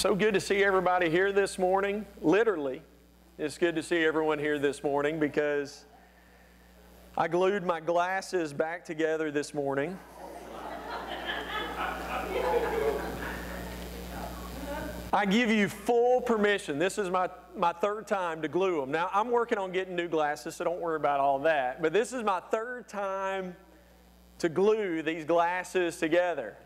So good to see everybody here this morning. Literally, it's good to see everyone here this morning because I glued my glasses back together this morning. I give you full permission. This is my third time to glue them. Now, I'm working on getting new glasses, so don't worry about all that. But this is my third time to glue these glasses together.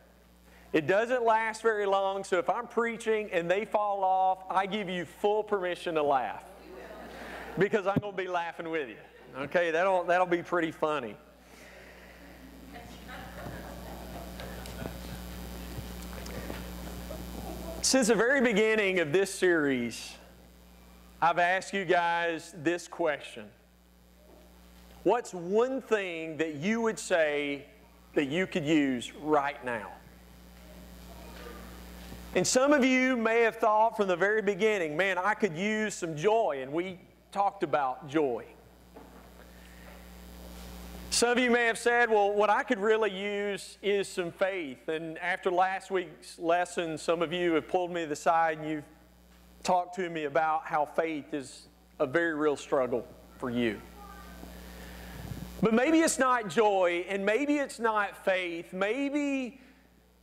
It doesn't last very long, so if I'm preaching and they fall off, I give you full permission to laugh. Because I'm going to be laughing with you. Okay, that'll be pretty funny. Since the very beginning of this series, I've asked you guys this question. What's one thing that you would say that you could use right now? And some of you may have thought from the very beginning, man, I could use some joy, and we talked about joy. Some of you may have said, well, what I could really use is some faith. And after last week's lesson, some of you have pulled me to the side and you've talked to me about how faith is a very real struggle for you. But maybe it's not joy, and maybe it's not faith. Maybe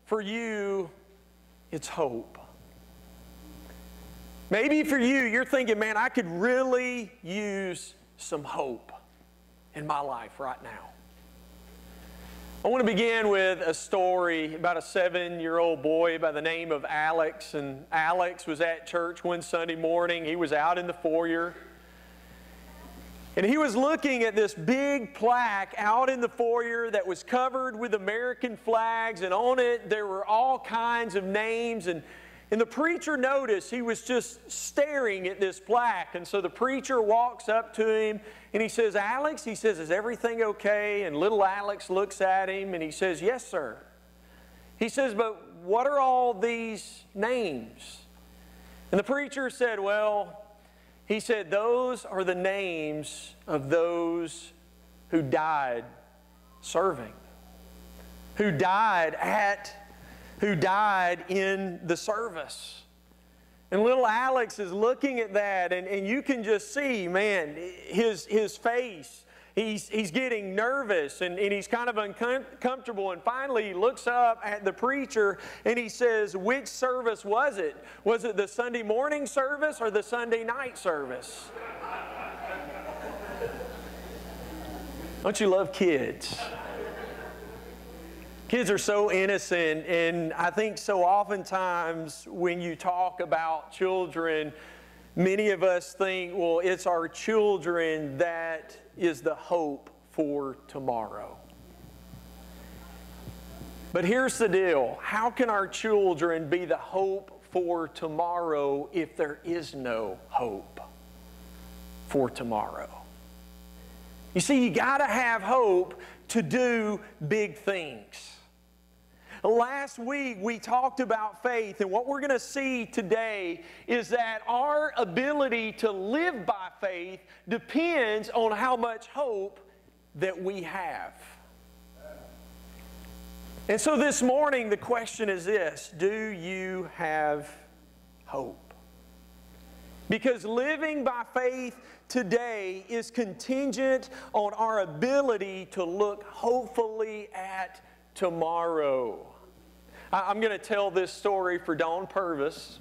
for you, it's hope. Maybe for you, you're thinking, man, I could really use some hope in my life right now. I want to begin with a story about a 7-year-old boy by the name of Alex. And Alex was at church one Sunday morning. He was out in the foyer. And he was looking at this big plaque out in the foyer that was covered with American flags, and on it there were all kinds of names. And the preacher noticed he was just staring at this plaque. And so the preacher walks up to him and he says, Alex, he says, is everything okay? And little Alex looks at him and he says, yes, sir. He says, but what are all these names? And the preacher said, well, he said, those are the names of those who died serving, who died in the service. And little Alex is looking at that, and you can just see, man, his face. He's getting nervous, and he's kind of uncomfortable. And finally, he looks up at the preacher, and he says, which service was it? Was it the Sunday morning service or the Sunday night service? Don't you love kids? Kids are so innocent, and I think so oftentimes when you talk about children, many of us think, well, it's our children that is the hope for tomorrow. But here's the deal. How can our children be the hope for tomorrow if there is no hope for tomorrow? You see, you got to have hope to do big things. Last week, we talked about faith, and what we're going to see today is that our ability to live by faith depends on how much hope that we have. And so this morning, the question is this: do you have hope? Because living by faith today is contingent on our ability to look hopefully at tomorrow. I'm going to tell this story for Dawn Purvis.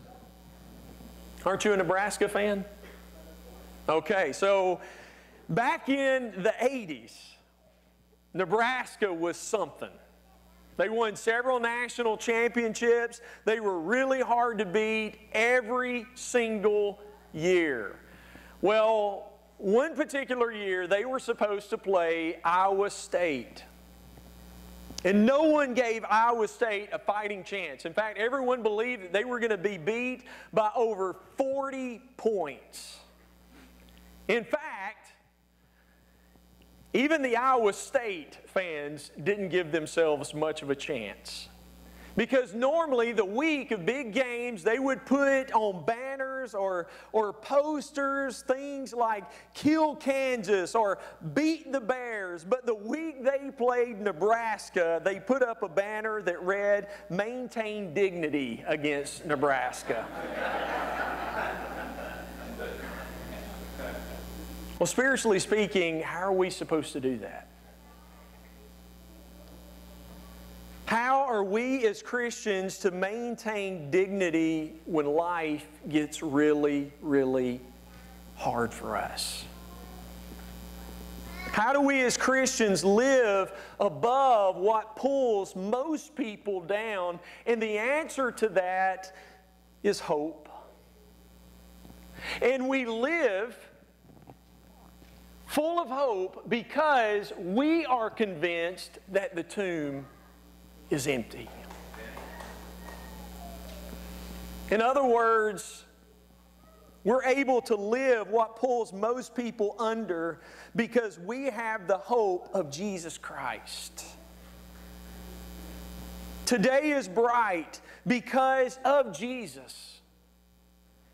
Aren't you a Nebraska fan? Okay, so back in the 80s, Nebraska was something. They won several national championships. They were really hard to beat every single year. Well, one particular year, they were supposed to play Iowa State. And no one gave Iowa State a fighting chance. In fact, everyone believed that they were going to be beat by over 40 points. In fact, even the Iowa State fans didn't give themselves much of a chance. Because normally the week of big games, they would put on banners or posters things like "Kill Kansas" or "Beat the Bears." But the week they played Nebraska, they put up a banner that read "Maintain dignity against Nebraska." Well, spiritually speaking, how are we supposed to do that? How are we as Christians to maintain dignity when life gets really, really hard for us? How do we as Christians live above what pulls most people down? And the answer to that is hope. And we live full of hope because we are convinced that the tomb is empty. In other words, we're able to live what pulls most people under because we have the hope of Jesus Christ. Today is bright because of Jesus.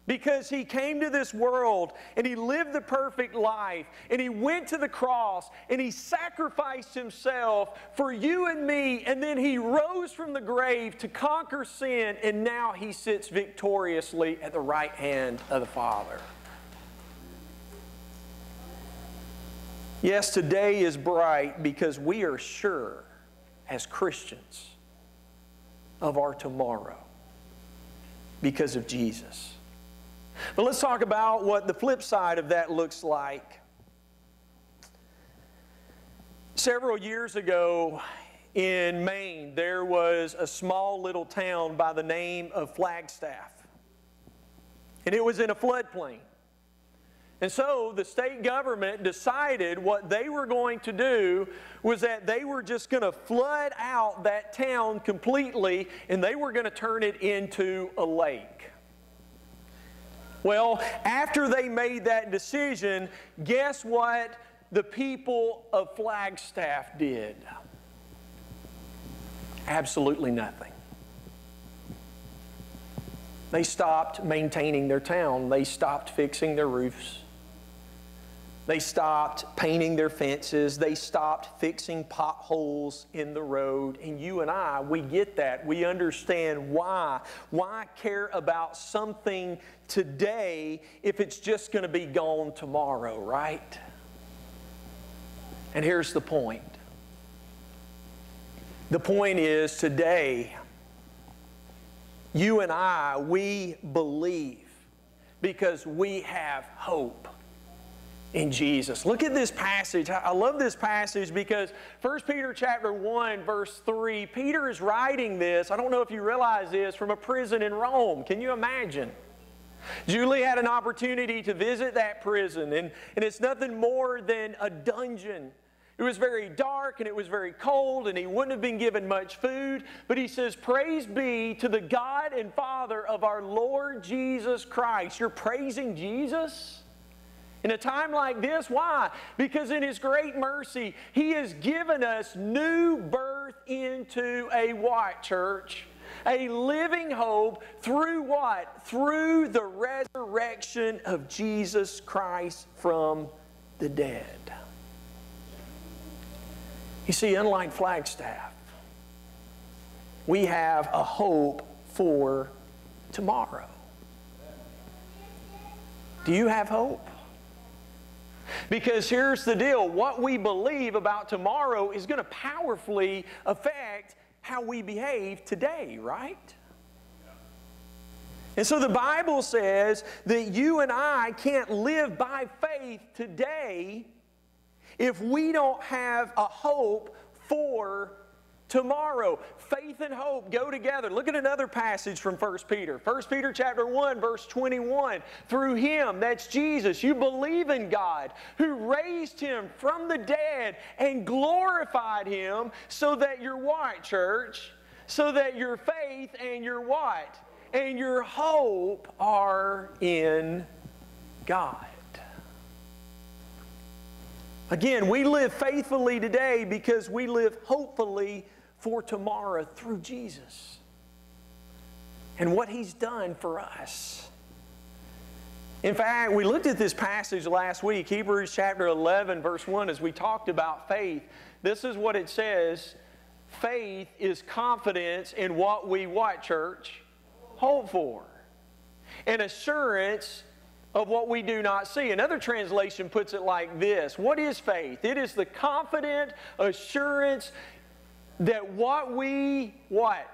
Because He came to this world and He lived the perfect life and He went to the cross and He sacrificed Himself for you and me, and then He rose from the grave to conquer sin, and now He sits victoriously at the right hand of the Father. Yes, today is bright because we are sure as Christians of our tomorrow because of Jesus. But let's talk about what the flip side of that looks like. Several years ago in Maine, there was a small little town by the name of Flagstaff. And it was in a floodplain. And so the state government decided what they were going to do was that they were just going to flood out that town completely, and they were going to turn it into a lake. Well, after they made that decision, guess what the people of Flagstaff did? Absolutely nothing. They stopped maintaining their town. They stopped fixing their roofs. They stopped painting their fences. They stopped fixing potholes in the road. And you and I, we get that. We understand why. Why care about something today if it's just going to be gone tomorrow, right? And here's the point. The point is today, you and I, we believe because we have hope in Jesus. Look at this passage. I love this passage because 1 Peter chapter 1 verse 3, Peter is writing this, I don't know if you realize this, from a prison in Rome. Can you imagine? Julie had an opportunity to visit that prison, and it's nothing more than a dungeon. It was very dark and it was very cold, and he wouldn't have been given much food. But he says, "Praise be to the God and Father of our Lord Jesus Christ." You're praising Jesus? In a time like this, why? Because in His great mercy, He has given us new birth into a what, church? A living hope through what? Through the resurrection of Jesus Christ from the dead. You see, unlike Flagstaff, we have a hope for tomorrow. Do you have hope? Because here's the deal. What we believe about tomorrow is going to powerfully affect how we behave today, right? And so the Bible says that you and I can't live by faith today if we don't have a hope for tomorrow. Faith and hope go together. Look at another passage from 1 Peter. 1 Peter chapter 1 verse 21. Through Him, that's Jesus, you believe in God who raised Him from the dead and glorified Him, so that your what, church? So that your faith and your what? And your hope are in God. Again, we live faithfully today because we live hopefully for tomorrow through Jesus. and what He's done for us. In fact, we looked at this passage last week, Hebrews chapter 11, verse 1, as we talked about faith. This is what it says. Faith is confidence in what we, what, church? Hope for. And assurance of what we do not see. Another translation puts it like this. What is faith? It is the confident assurance that what we, what?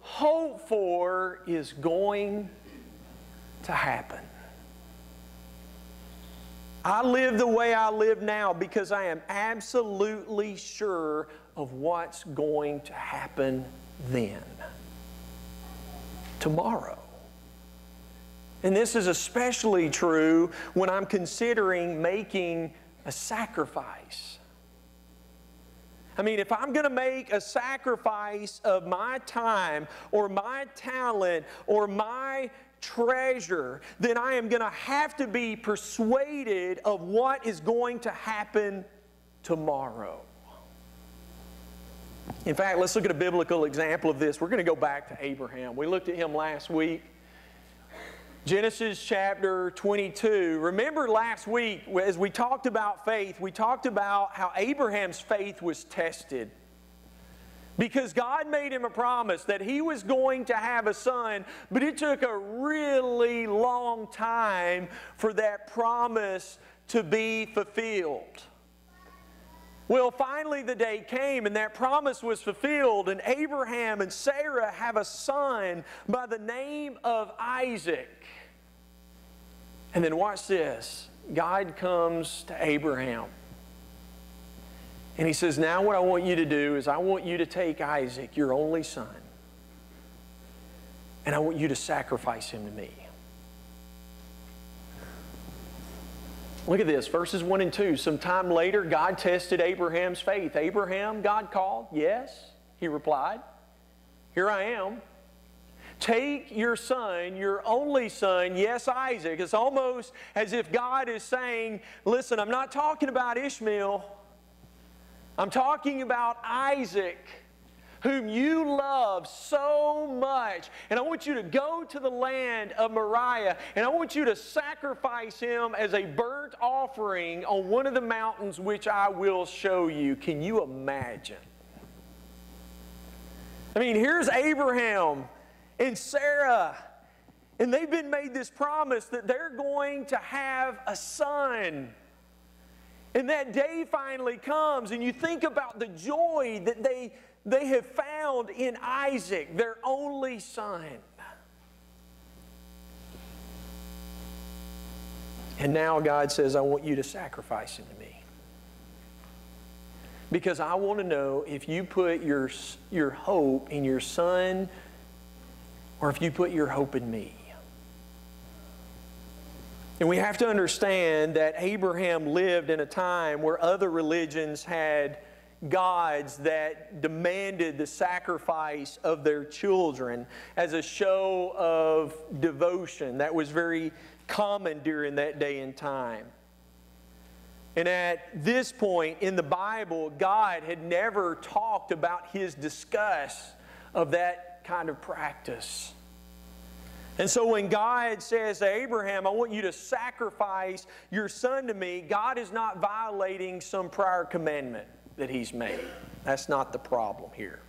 Hope for is going to happen. I live the way I live now because I am absolutely sure of what's going to happen then. Tomorrow. And this is especially true when I'm considering making a sacrifice. I mean, if I'm going to make a sacrifice of my time or my talent or my treasure, then I am going to have to be persuaded of what is going to happen tomorrow. In fact, let's look at a biblical example of this. We're going to go back to Abraham. We looked at him last week. Genesis chapter 22. Remember last week, as we talked about faith, we talked about how Abraham's faith was tested. Because God made him a promise that he was going to have a son, but it took a really long time for that promise to be fulfilled. Well, finally the day came and that promise was fulfilled, and Abraham and Sarah have a son by the name of Isaac. And then watch this. God comes to Abraham. And He says, now what I want you to do is I want you to take Isaac, your only son, and I want you to sacrifice him to me. Look at this, verses 1 and 2. Sometime later, God tested Abraham's faith. Abraham, God called. Yes, he replied. Here I am. Take your son, your only son, yes, Isaac. It's almost as if God is saying, listen, I'm not talking about Ishmael. I'm talking about Isaac, whom you love so much. And I want you to go to the land of Moriah, and I want you to sacrifice him as a burnt offering on one of the mountains which I will show you. Can you imagine? I mean, here's Abraham and Sarah, and they've been made this promise that they're going to have a son. And that day finally comes, and you think about the joy that they have found in Isaac, their only son. And now God says, I want you to sacrifice him to me. Because I want to know if you put your hope in your son or if you put your hope in me. And we have to understand that Abraham lived in a time where other religions had gods that demanded the sacrifice of their children as a show of devotion. That was very common during that day and time. And at this point in the Bible, God had never talked about His disgust of that kind of practice. And so when God says to Abraham, I want you to sacrifice your son to me, God is not violating some prior commandment that He's made. That's not the problem here.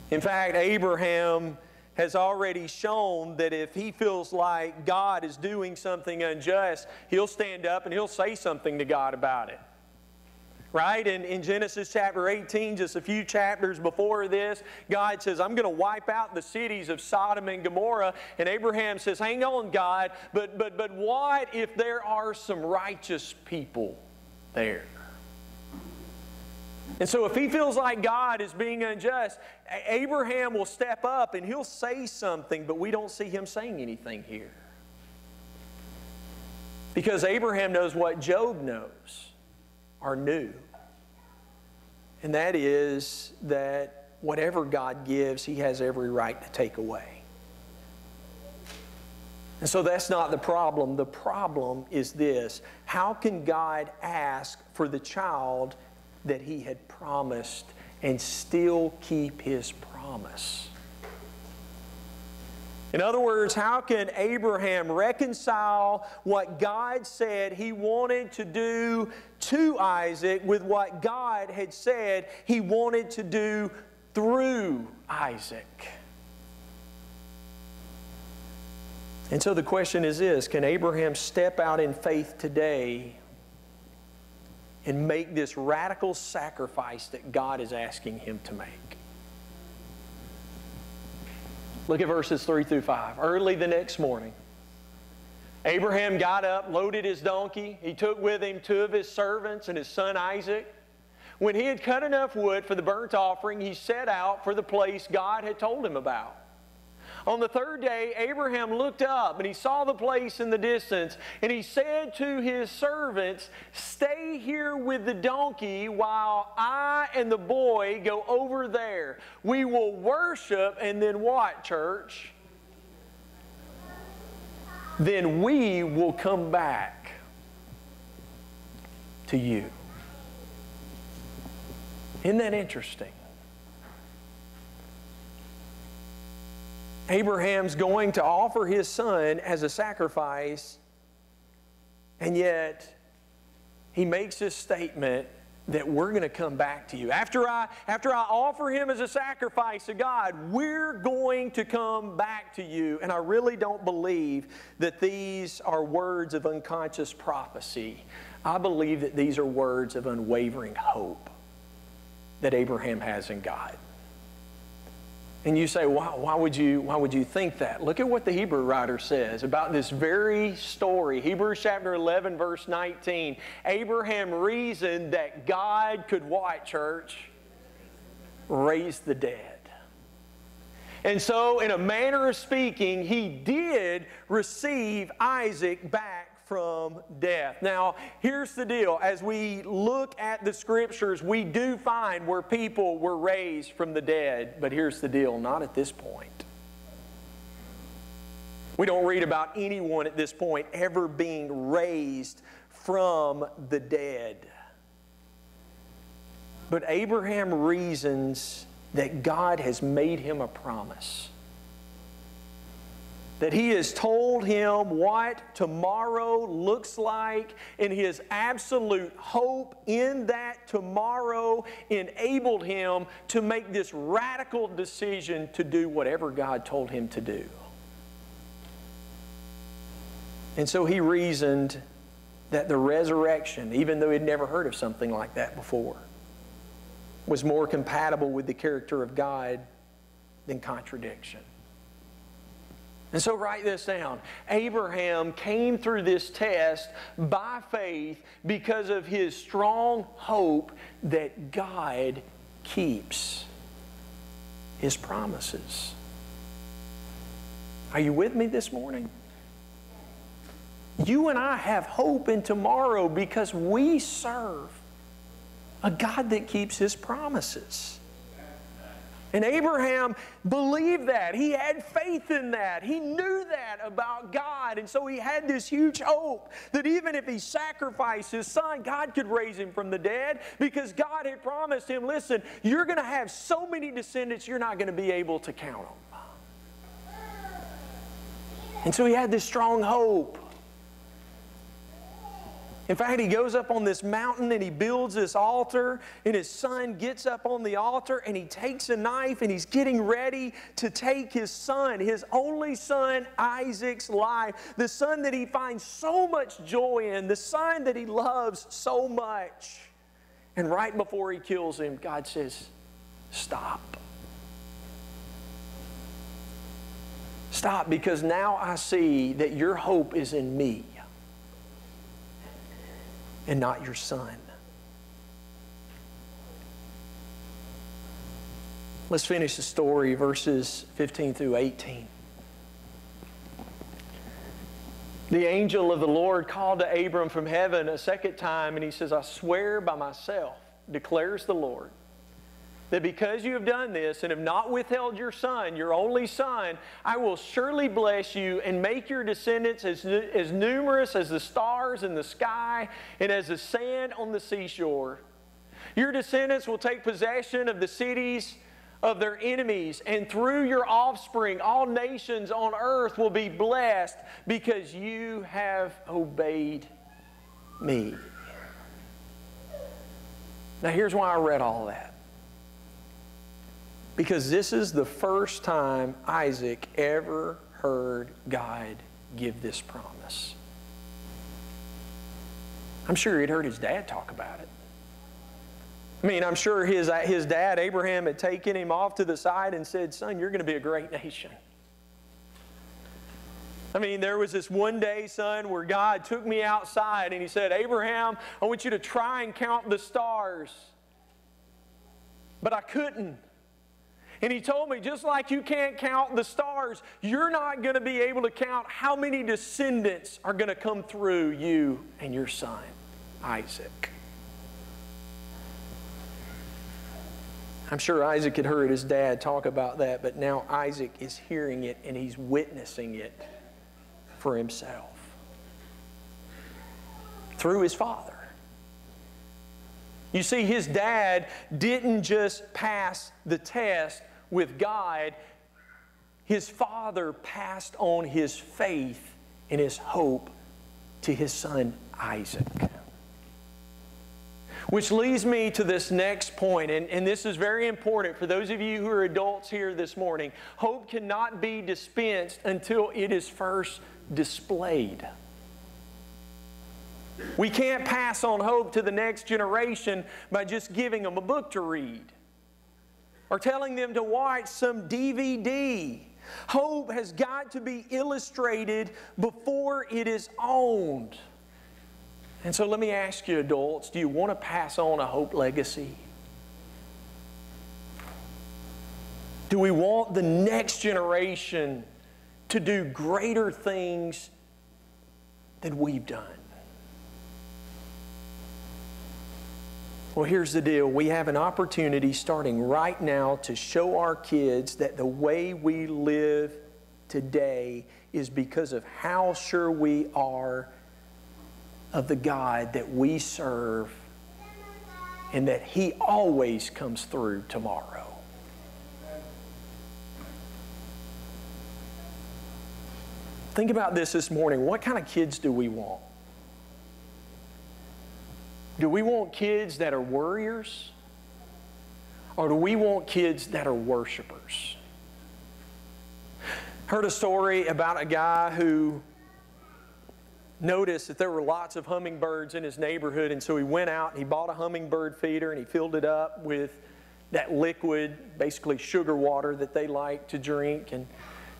In fact, Abraham has already shown that if he feels like God is doing something unjust, he'll stand up and he'll say something to God about it. Right? In Genesis chapter 18, just a few chapters before this, God says, I'm going to wipe out the cities of Sodom and Gomorrah. And Abraham says, hang on, God, but what if there are some righteous people there? And so if he feels like God is being unjust, Abraham will step up and he'll say something, but we don't see him saying anything here. Because Abraham knows what Job knows or knew. And that is that whatever God gives, He has every right to take away. And so that's not the problem. The problem is this: how can God ask for the child that He had promised and still keep His promise? In other words, how can Abraham reconcile what God said He wanted to do to Isaac with what God had said He wanted to do through Isaac? And so the question is this: can Abraham step out in faith today and make this radical sacrifice that God is asking him to make? Look at verses 3 through 5. Early the next morning, Abraham got up, loaded his donkey. He took with him 2 of his servants and his son Isaac. When he had cut enough wood for the burnt offering, he set out for the place God had told him about. On the 3rd day, Abraham looked up and he saw the place in the distance, and he said to his servants, "Stay here with the donkey while I and the boy go over there. We will worship," and then what, church? "Then we will come back to you." Isn't that interesting? Abraham's going to offer his son as a sacrifice, and yet he makes this statement that we're going to come back to you. After I offer him as a sacrifice to God, we're going to come back to you. And I really don't believe that these are words of unconscious prophecy. I believe that these are words of unwavering hope that Abraham has in God. And you say, why would you think that? Look at what the Hebrew writer says about this very story. Hebrews chapter 11, verse 19. Abraham reasoned that God could what, church? Raise the dead. And so, in a manner of speaking, he did receive Isaac back from death. Now, here's the deal. As we look at the Scriptures, we do find where people were raised from the dead. But here's the deal, not at this point. We don't read about anyone at this point ever being raised from the dead. But Abraham reasons that God has made him a promise. That He has told him what tomorrow looks like, and his absolute hope in that tomorrow enabled him to make this radical decision to do whatever God told him to do. And so he reasoned that the resurrection, even though he'd never heard of something like that before, was more compatible with the character of God than contradiction. And so write this down. Abraham came through this test by faith because of his strong hope that God keeps His promises. Are you with me this morning? You and I have hope in tomorrow because we serve a God that keeps His promises. And Abraham believed that. He had faith in that. He knew that about God. And so he had this huge hope that even if he sacrificed his son, God could raise him from the dead, because God had promised him, listen, you're going to have so many descendants, you're not going to be able to count them. And so he had this strong hope. In fact, he goes up on this mountain and he builds this altar, and his son gets up on the altar and he takes a knife and he's getting ready to take his son, his only son, Isaac's life, the son that he finds so much joy in, the son that he loves so much. And right before he kills him, God says, stop. Stop, because now I see that your hope is in me and not your son. Let's finish the story, verses 15 through 18. The angel of the Lord called to Abram from heaven a second time, and he says, I swear by myself, declares the Lord, that because you have done this and have not withheld your son, your only son, I will surely bless you and make your descendants as numerous as the stars in the sky and as the sand on the seashore. Your descendants will take possession of the cities of their enemies, and through your offspring, all nations on earth will be blessed because you have obeyed me. Now, here's why I read all that. Because this is the first time Isaac ever heard God give this promise. I'm sure he'd heard his dad talk about it. I mean, I'm sure his dad, Abraham, had taken him off to the side and said, "Son, you're going to be a great nation." I mean, there was this one day, son, where God took me outside and He said, "Abraham, I want you to try and count the stars." But I couldn't. And He told me, just like you can't count the stars, you're not going to be able to count how many descendants are going to come through you and your son, Isaac. I'm sure Isaac had heard his dad talk about that, but now Isaac is hearing it and he's witnessing it for himself through his father. You see, his dad didn't just pass the test with God. His father passed on his faith and his hope to his son Isaac. Which leads me to this next point, and this is very important for those of you who are adults here this morning. Hope cannot be dispensed until it is first displayed. We can't pass on hope to the next generation by just giving them a book to read or telling them to watch some DVD. Hope has got to be illustrated before it is owned. And so let me ask you, adults, do you want to pass on a hope legacy? Do we want the next generation to do greater things than we've done? Well, here's the deal. We have an opportunity starting right now to show our kids that the way we live today is because of how sure we are of the God that we serve and that He always comes through tomorrow. Think about this morning. What kind of kids do we want? Do we want kids that are worriers? Or do we want kids that are worshipers? Heard a story about a guy who noticed that there were lots of hummingbirds in his neighborhood, and so he went out and he bought a hummingbird feeder and he filled it up with that liquid, basically sugar water that they like to drink. And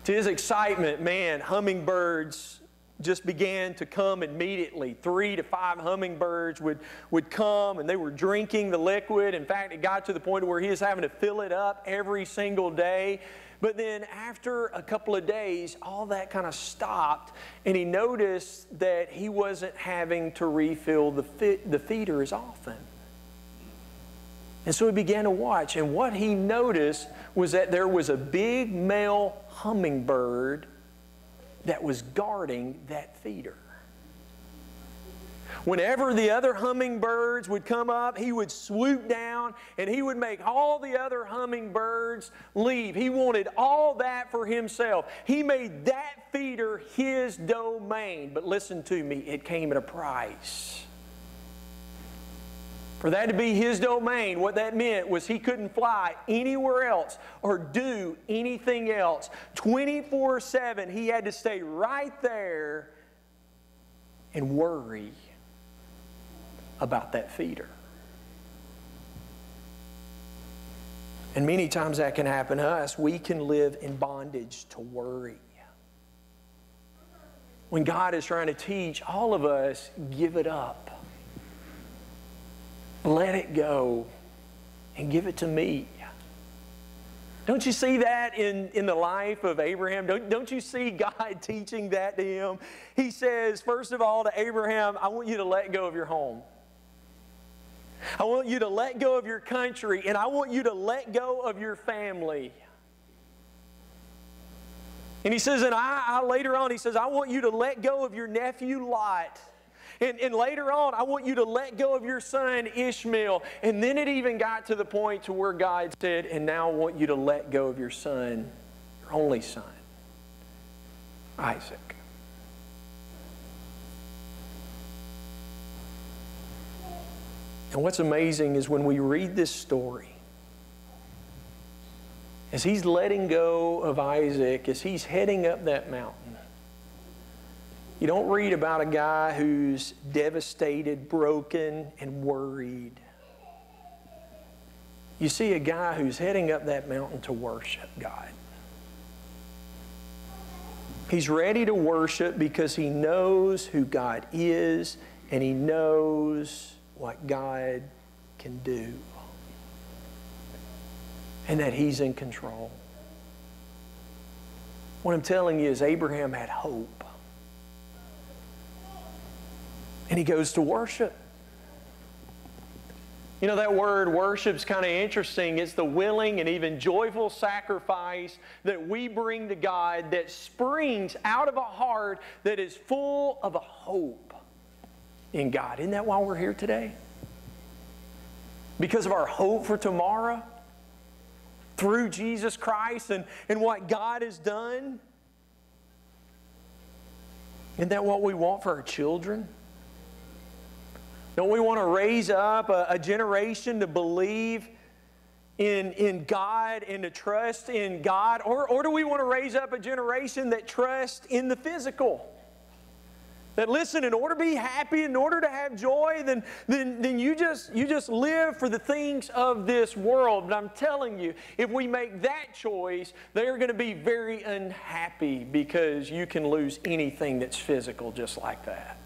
to his excitement, man, hummingbirds just began to come immediately. 3 to 5 hummingbirds would come, and they were drinking the liquid. In fact, it got to the point where he was having to fill it up every single day. But then after a couple of days, all that kind of stopped, and he noticed that he wasn't having to refill the feeder as often. And so he began to watch, and what he noticed was that there was a big male hummingbird that was guarding that feeder. Whenever the other hummingbirds would come up, he would swoop down and he would make all the other hummingbirds leave. He wanted all that for himself. He made that feeder his domain. But listen to me, it came at a price. For that to be his domain, what that meant was he couldn't fly anywhere else or do anything else. 24/7, he had to stay right there and worry about that feeder. And many times that can happen to us. We can live in bondage to worry. When God is trying to teach all of us, give it up. Let it go and give it to me. Don't you see that in the life of Abraham? Don't you see God teaching that to him? He says, first of all, to Abraham, I want you to let go of your home. I want you to let go of your country, and I want you to let go of your family. And he says, and later on, he says, I want you to let go of your nephew Lot. And later on, I want you to let go of your son Ishmael. And then it even got to the point to where God said, and now I want you to let go of your son, your only son, Isaac. And what's amazing is when we read this story, as he's letting go of Isaac, as he's heading up that mountain, you don't read about a guy who's devastated, broken, and worried. You see a guy who's heading up that mountain to worship God. He's ready to worship because he knows who God is and he knows what God can do. And that he's in control. What I'm telling you is Abraham had hope. And he goes to worship. You know, that word worship is kind of interesting. It's the willing and even joyful sacrifice that we bring to God that springs out of a heart that is full of a hope in God. Isn't that why we're here today? Because of our hope for tomorrow through Jesus Christ and what God has done. Isn't that what we want for our children? Don't we want to raise up a generation to believe in God and to trust in God? Or do we want to raise up a generation that trusts in the physical? That listen, in order to be happy, in order to have joy, then you just live for the things of this world. But I'm telling you, if we make that choice, they're going to be very unhappy because you can lose anything that's physical just like that.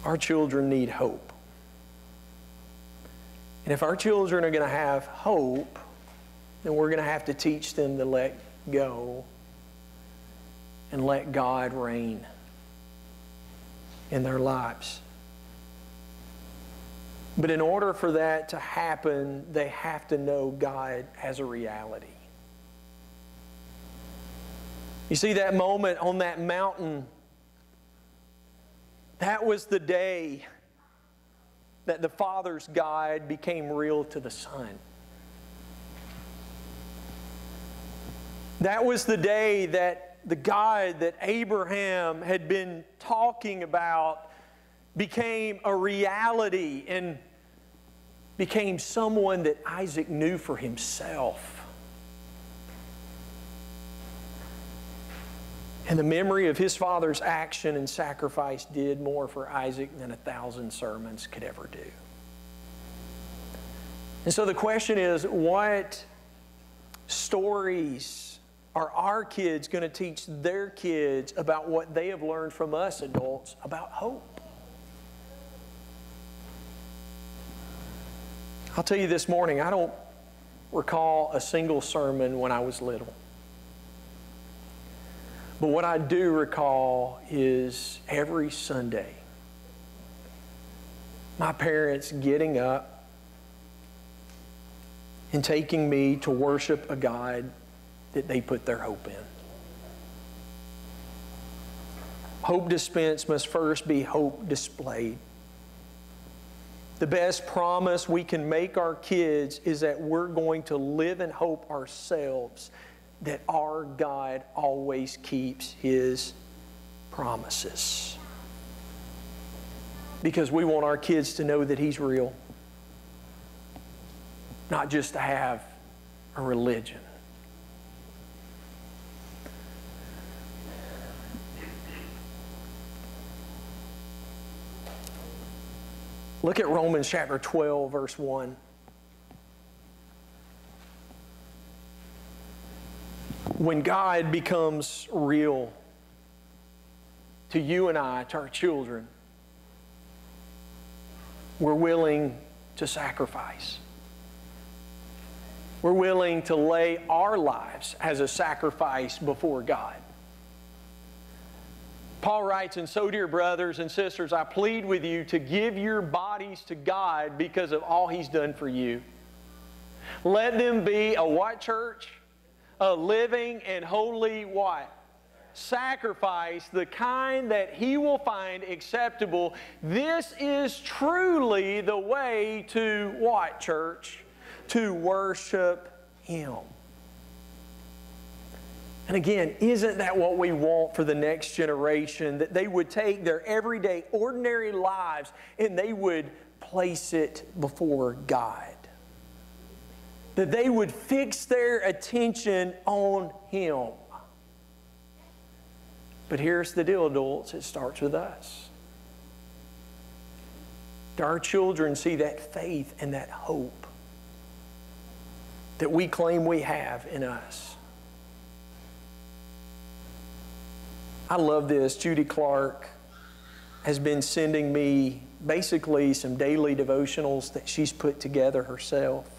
Our children need hope. And if our children are going to have hope, then we're going to have to teach them to let go and let God reign in their lives. But in order for that to happen, they have to know God as a reality. You see that moment on that mountain, that was the day that the Father's God became real to the Son. That was the day that the God that Abraham had been talking about became a reality and became someone that Isaac knew for himself. And the memory of his father's action and sacrifice did more for Isaac than 1,000 sermons could ever do. And so the question is, what stories are our kids going to teach their kids about what they have learned from us adults about hope? I'll tell you this morning, I don't recall a single sermon when I was little. But what I do recall is every Sunday, my parents getting up and taking me to worship a God that they put their hope in. Hope dispensed must first be hope displayed. The best promise we can make our kids is that we're going to live in hope ourselves, that our God always keeps His promises. Because we want our kids to know that He's real, not just to have a religion. Look at Romans chapter 12, verse 1. When God becomes real to you and I, to our children, we're willing to sacrifice. We're willing to lay our lives as a sacrifice before God. Paul writes, "And so, dear brothers and sisters, I plead with you to give your bodies to God because of all He's done for you. Let them be a what, church? a living and holy what? Sacrifice, the kind that He will find acceptable. This is truly the way to what, church? To worship Him. And again, isn't that what we want for the next generation? That they would take their everyday, ordinary lives and they would place it before God. That they would fix their attention on Him. But here's the deal, adults, it starts with us. Do our children see that faith and that hope that we claim we have in us? I love this. Judy Clark has been sending me basically some daily devotionals that she's put together herself.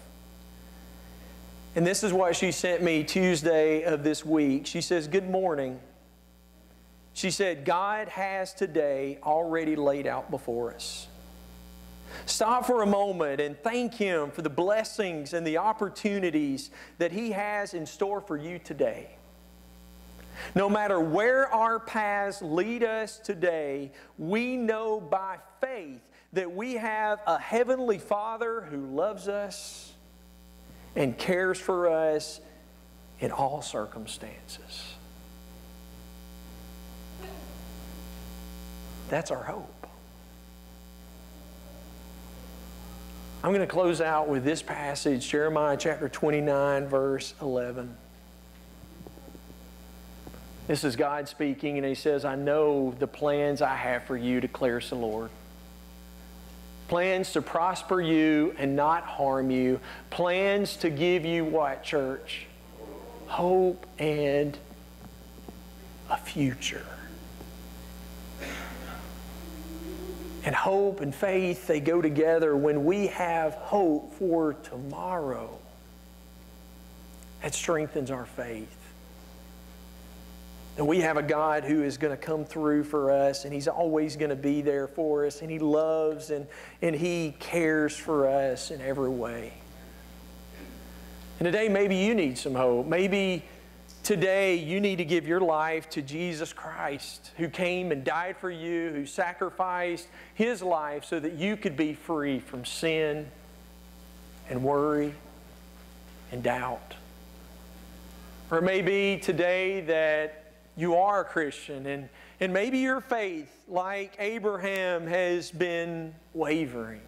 And this is what she sent me Tuesday of this week. She says, "Good morning." She said, "God has today already laid out before us. Stop for a moment and thank Him for the blessings and the opportunities that He has in store for you today. No matter where our paths lead us today, we know by faith that we have a Heavenly Father who loves us and cares for us in all circumstances." That's our hope. I'm going to close out with this passage, Jeremiah chapter 29, verse 11. This is God speaking, and He says, "I know the plans I have for you, declares the Lord. Plans to prosper you and not harm you. Plans to give you" what, church? Hope and a future. And hope and faith, they go together. When we have hope for tomorrow, that strengthens our faith. And we have a God who is going to come through for us, and He's always going to be there for us, and He loves and He cares for us in every way. And today, maybe you need some hope. Maybe today you need to give your life to Jesus Christ, who came and died for you, who sacrificed His life so that you could be free from sin and worry and doubt. Or maybe today that you are a Christian, and maybe your faith, like Abraham, has been wavering.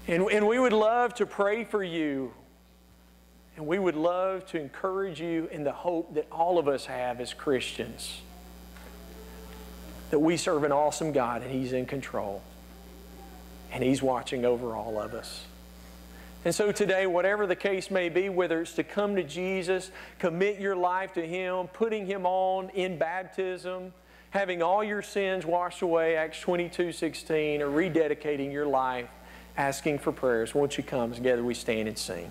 And we would love to pray for you. And we would love to encourage you in the hope that all of us have as Christians. That we serve an awesome God, and He's in control. And He's watching over all of us. And so today, whatever the case may be, whether it's to come to Jesus, commit your life to Him, putting Him on in baptism, having all your sins washed away, Acts 22:16, or rededicating your life, asking for prayers, won't you come? Together we stand and sing.